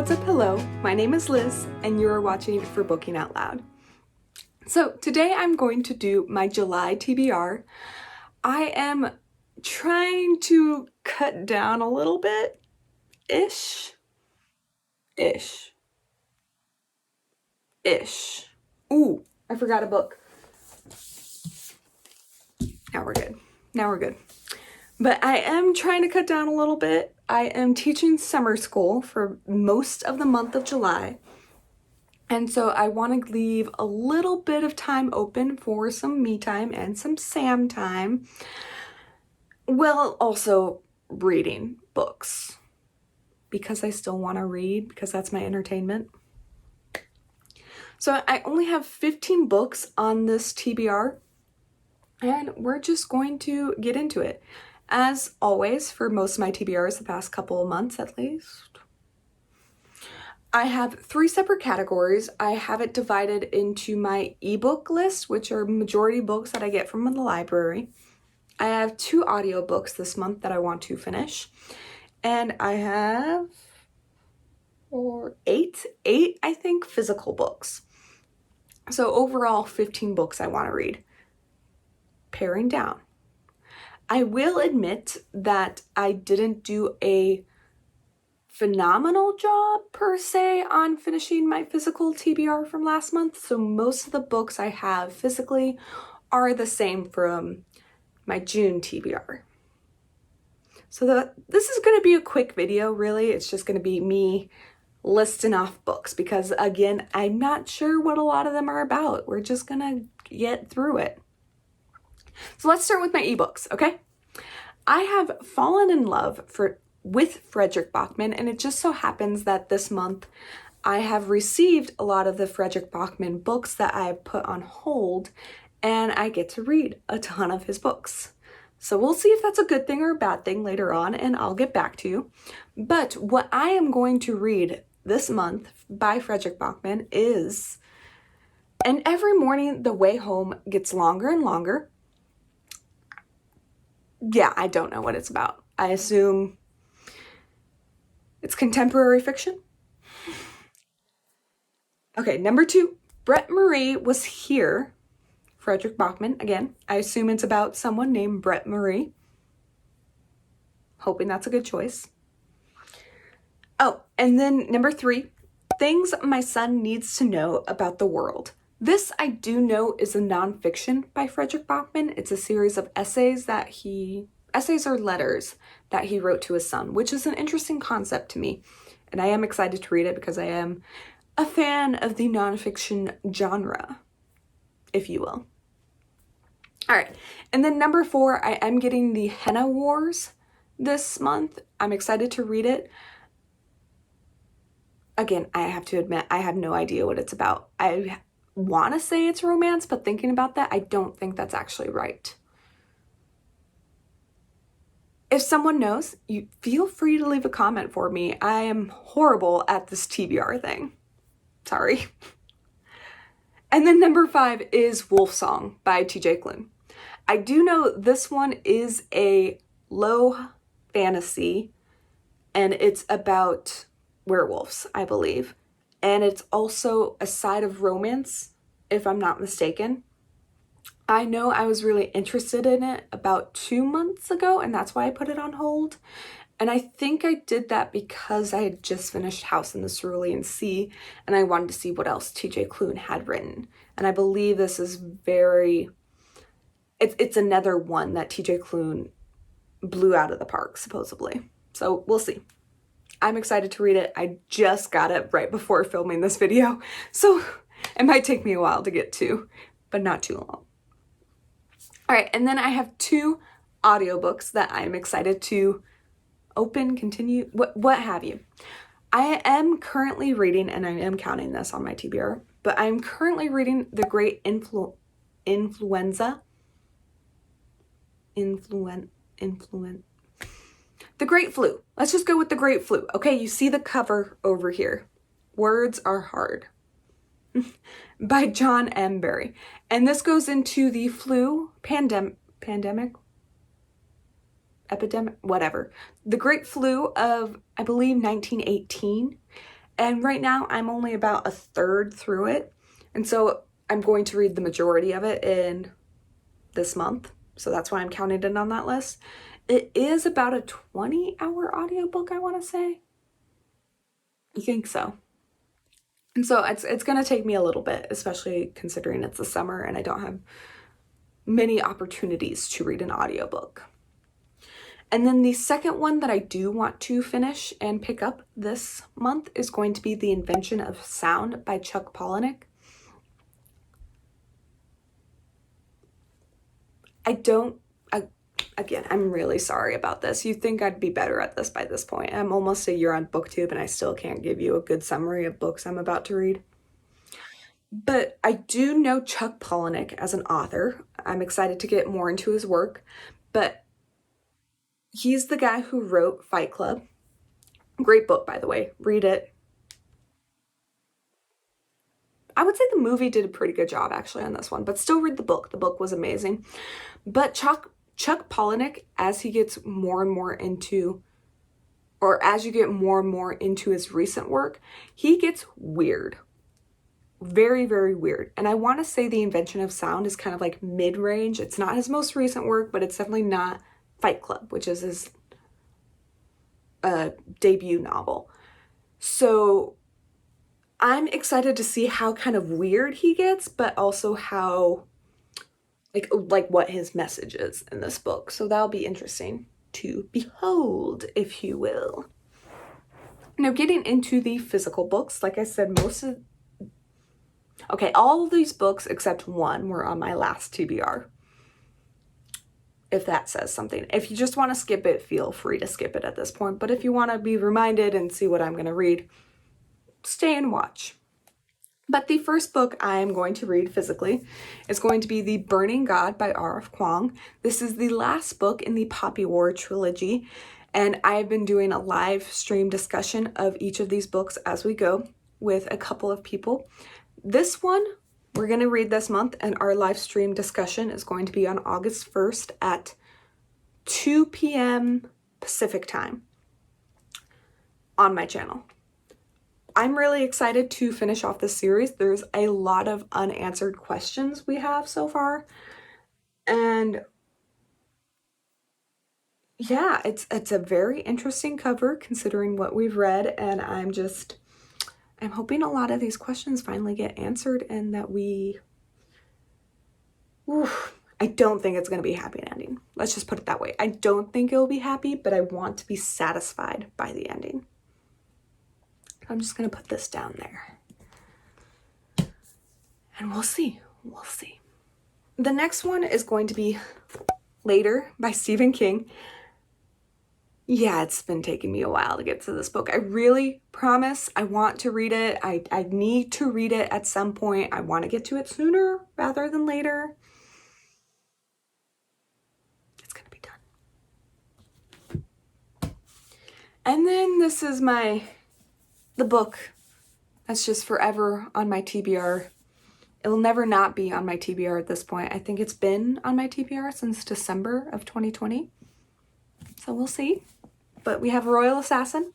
What's up, hello, my name is Liz and you are watching For Booking Out Loud. So today I'm going to do my July TBR. I am trying to cut down a little bit, ish. Ooh, I forgot a book. Now we're good. But I am trying to cut down a little bit. I am teaching summer school for most of the month of July. And so I want to leave a little bit of time open for some me time and some Sam time. Well, also reading books because I still want to read because that's my entertainment. So I only have 15 books on this TBR and we're just going to get into it. As always, for most of my TBRs, the past couple of months at least, I have 3 separate categories. I have it divided into my ebook list, which are majority books that I get from the library. I have 2 audiobooks this month that I want to finish. And I have eight, I think, physical books. So overall, 15 books I want to read. Paring down. I will admit that I didn't do a phenomenal job per se on finishing my physical TBR from last month. So most of the books I have physically are the same from my June TBR. So this is going to be a quick video, really. It's just going to be me listing off books because, again, I'm not sure what a lot of them are about. We're just going to get through it. So let's start with my ebooks, okay? I have fallen in love with Fredrik Backman, and it just so happens that this month I have received a lot of the Fredrik Backman books that I have put on hold, and I get to read a ton of his books. So we'll see if that's a good thing or a bad thing later on, and I'll get back to you. But what I am going to read this month by Fredrik Backman is, and every morning the way home gets longer and longer. Yeah, I don't know what it's about. I assume it's contemporary fiction. Okay, number 2, Britt-Marie was here. Fredrik Backman, again. I assume it's about someone named Britt-Marie. Hoping that's a good choice. Oh, and then number 3, Things My Son Needs to Know About the World. This I do know is a nonfiction by Fredrik Backman. It's a series of essays or letters that he wrote to his son, which is an interesting concept to me. And I am excited to read it because I am a fan of the nonfiction genre, if you will. All right, and then number 4, I am getting the Henna Wars this month. I'm excited to read it. Again, I have to admit, I have no idea what it's about. I want to say it's romance, but thinking about that, I don't think that's actually right. If someone knows, you feel free to leave a comment for me. I am horrible at this TBR thing. Sorry. And then number 5 is Wolfsong by TJ Klune. I do know this one is a low fantasy, and it's about werewolves, I believe. And it's also a side of romance, if I'm not mistaken. I know I was really interested in it about 2 months ago, and that's why I put it on hold. And I think I did that because I had just finished House in the Cerulean Sea, and I wanted to see what else TJ Klune had written. And I believe this is it's another one that TJ Klune blew out of the park, supposedly. So we'll see. I'm excited to read it. I just got it right before filming this video, so it might take me a while to get to, but not too long. All right, and then I have 2 audiobooks that I'm excited to open, continue, what have you. I am currently reading, and I am counting this on my TBR, but I'm currently reading The Great Influenza. The Great Flu. Let's just go with The Great Flu. Okay, you see the cover over here. Words are hard. By John M. Barry. And this goes into the flu epidemic, whatever. The Great Flu of, I believe, 1918. And right now I'm only about a third through it. And so I'm going to read the majority of it in this month. So that's why I'm counting it on that list. It is about a 20-hour audiobook, I want to say. I think so. And so it's going to take me a little bit, especially considering it's the summer and I don't have many opportunities to read an audiobook. And then the second one that I do want to finish and pick up this month is going to be The Invention of Sound by Chuck Palahniuk. Again, I'm really sorry about this. You'd think I'd be better at this by this point. I'm almost a year on BookTube and I still can't give you a good summary of books I'm about to read. But I do know Chuck Palahniuk as an author. I'm excited to get more into his work, but he's the guy who wrote Fight Club. Great book, by the way. Read it. I would say the movie did a pretty good job actually on this one, but still read the book. The book was amazing. But Chuck Palahniuk, as he gets more and more into, or as you get more and more into his recent work, he gets weird. Very, very weird. And I want to say The Invention of Sound is kind of like mid-range. It's not his most recent work, but it's definitely not Fight Club, which is his debut novel. So I'm excited to see how kind of weird he gets, but also how like what his message is in this book. So that'll be interesting to behold, if you will. Now, getting into the physical books, like I said, all of these books except one were on my last TBR. If that says something. If you just want to skip it, feel free to skip it at this point. But if you want to be reminded and see what I'm going to read, stay and watch. But the first book I'm going to read physically is going to be The Burning God by R.F. Kuang. This is the last book in the Poppy War trilogy, and I've been doing a live stream discussion of each of these books as we go with a couple of people. This one we're going to read this month, and our live stream discussion is going to be on August 1st at 2 p.m. Pacific time on my channel. I'm really excited to finish off this series. There's a lot of unanswered questions we have so far. And yeah, it's a very interesting cover considering what we've read, and I'm hoping a lot of these questions finally get answered and that I don't think it's going to be a happy ending. Let's just put it that way. I don't think it'll be happy, but I want to be satisfied by the ending. I'm just going to put this down there. And we'll see. We'll see. The next one is going to be Later by Stephen King. Yeah, it's been taking me a while to get to this book. I really promise I want to read it. I need to read it at some point. I want to get to it sooner rather than later. It's going to be done. And then this is the book that's just forever on my TBR. It will never not be on my TBR at this point. I think it's been on my TBR since December of 2020. So we'll see. But we have Royal Assassin.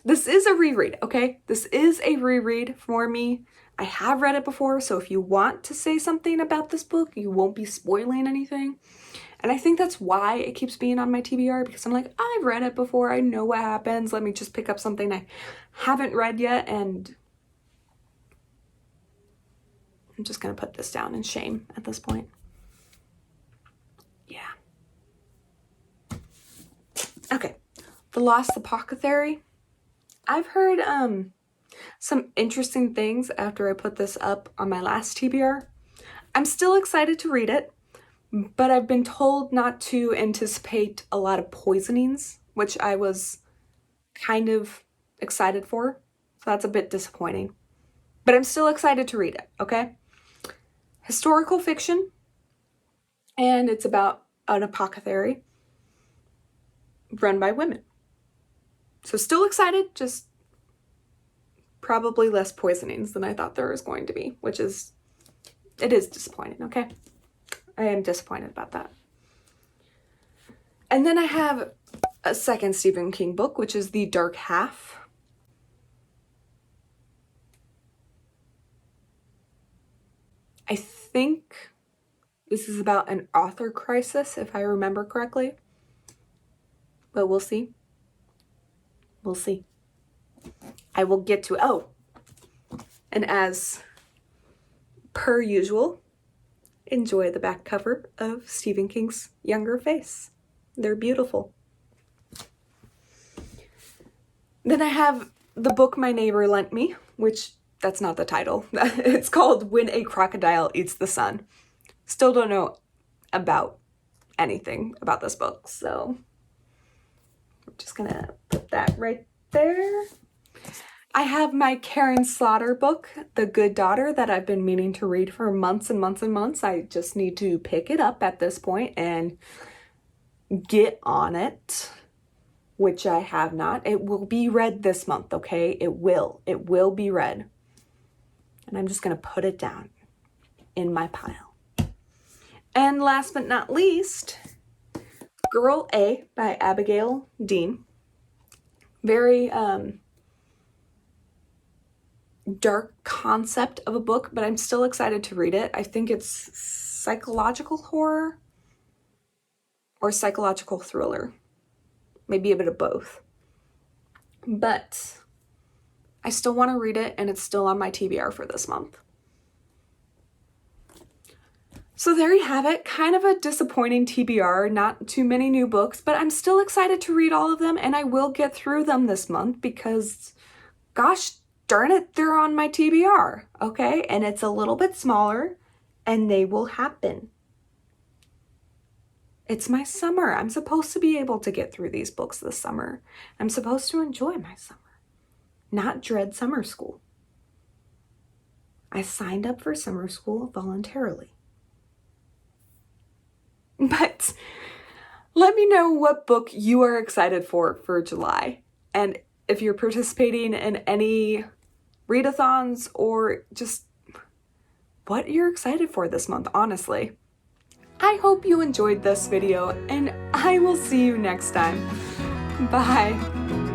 This is a reread, okay? This is a reread for me. I have read it before, so if you want to say something about this book, you won't be spoiling anything. And I think that's why it keeps being on my TBR, because I'm like, I've read it before. I know what happens. Let me just pick up something I haven't read yet, and I'm just going to put this down in shame at this point. Yeah. Okay. The Lost Apothecary. I've heard some interesting things after I put this up on my last TBR. I'm still excited to read it, but I've been told not to anticipate a lot of poisonings, which I was kind of excited for. So that's a bit disappointing. But I'm still excited to read it, okay? Historical fiction, and it's about an apothecary run by women. So still excited, just probably less poisonings than I thought there was going to be, it is disappointing, okay? I am disappointed about that. And then I have a second Stephen King book, which is The Dark Half. think this is about an author crisis, if I remember correctly. But we'll see. We'll see. I will get to it. Oh, and as per usual, enjoy the back cover of Stephen King's Younger Face. They're beautiful. Then I have the book my neighbor lent me, which that's not the title. It's called When a Crocodile Eats the Sun. Still don't know about anything about this book, so I'm just gonna put that right there. I have my Karin Slaughter book, The Good Daughter, that I've been meaning to read for months and months and months. I just need to pick it up at this point and get on it, which I have not. It will be read this month, okay? It will be read. And I'm just gonna put it down in my pile. And last but not least, Girl A by Abigail Dean. Very dark concept of a book, but I'm still excited to read it. I think it's psychological horror or psychological thriller. Maybe a bit of both. But I still want to read it, and it's still on my TBR for this month. So there you have it. Kind of a disappointing TBR, not too many new books, but I'm still excited to read all of them, and I will get through them this month because, gosh darn it, they're on my TBR, okay? And it's a little bit smaller, and they will happen. It's my summer. I'm supposed to be able to get through these books this summer. I'm supposed to enjoy my summer, not dread summer school. I signed up for summer school voluntarily. But let me know what book you are excited for July. And if you're participating in any readathons or just what you're excited for this month, honestly. I hope you enjoyed this video, and I will see you next time. Bye.